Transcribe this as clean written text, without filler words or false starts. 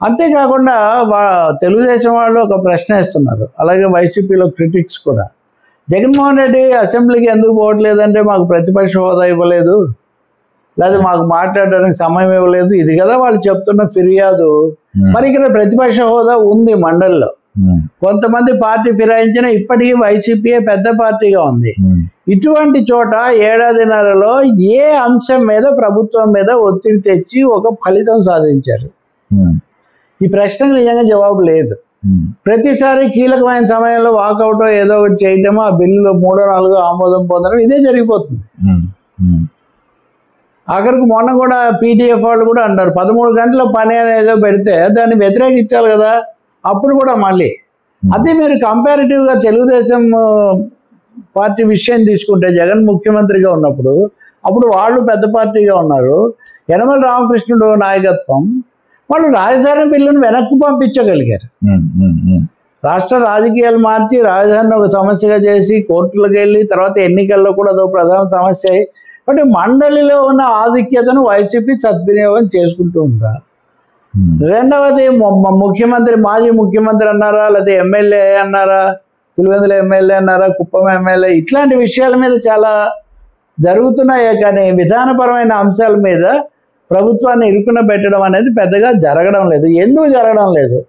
అంతేకాకుండా తెలుగుదేశం వాళ్ళు ఒక ప్రశ్న వేస్తున్నారు, అలాగే వైసీపీలో క్రిటిక్స్ కూడా. జగన్మోహన్ రెడ్డి అసెంబ్లీకి ఎందుకు పోవట్లేదంటే మాకు ప్రతిపక్ష హోదా ఇవ్వలేదు, లేదా మాకు మాట్లాడడానికి సమయం ఇవ్వలేదు, ఇది కదా వాళ్ళు చెప్తున్న ఫిర్యాదు. మరి ఇక్కడ ప్రతిపక్ష హోదా ఉంది మండలిలో, కొంతమంది పార్టీ ఫిరాయించిన ఇప్పటికీ వైసీపీ పెద్ద పార్టీగా ఉంది. ఇటువంటి చోట ఏడాదిన్నరలో ఏ అంశం మీద ప్రభుత్వం మీద ఒత్తిడి తెచ్చి ఒక ఫలితం సాధించారు? ఈ ప్రశ్నకు నిజంగా జవాబు లేదు. ప్రతిసారి కీలకమైన సమయంలో వాకౌట్ ఏదో ఒకటి చేయటము, ఆ బిల్లులో 3-4 ఆమోదం పొందడం, ఇదే జరిగిపోతుంది. ఆఖరికి మొన్న కూడా పీడిఎఫ్ వాళ్ళు కూడా అన్నారు 13 గంటల పని అనేదో పెడితే దాన్ని వ్యతిరేకించాలి కదా, అప్పుడు కూడా మళ్ళీ. అదే మీరు కంపారిటివ్గా తెలుగుదేశం పార్టీ విషయం తీసుకుంటే, జగన్ ముఖ్యమంత్రిగా ఉన్నప్పుడు అప్పుడు వాళ్ళు పెద్ద పార్టీగా ఉన్నారు, యనమల రామకృష్ణుడు నాయకత్వం, వాళ్ళు రాజధాని బిల్లును వెనక్కి పంపించగలిగారు. రాష్ట్ర రాజకీయాలు మార్చి రాజధానిని ఒక సమస్యగా చేసి కోర్టులకు వెళ్ళి తర్వాత ఎన్నికల్లో కూడా అదో ప్రధాన సమస్య అయ్యి, అంటే మండలిలో ఉన్న ఆధిక్యతను వైసీపీ సద్వినియోగం చేసుకుంటూ ఉందా? రెండవది, ముఖ్యమంత్రి మాజీ ముఖ్యమంత్రి అన్నారా, లేకపోతే ఎమ్మెల్యే అన్నారా, పులివెందుల ఎమ్మెల్యే అన్నారా, కుప్పం ఎమ్మెల్యే, ఇట్లాంటి విషయాల మీద చాలా జరుగుతున్నాయే కానీ విధానపరమైన అంశాల మీద ప్రభుత్వాన్ని ఇరుకున పెట్టడం అనేది పెద్దగా జరగడం లేదు. ఎందుకు జరగడం లేదు?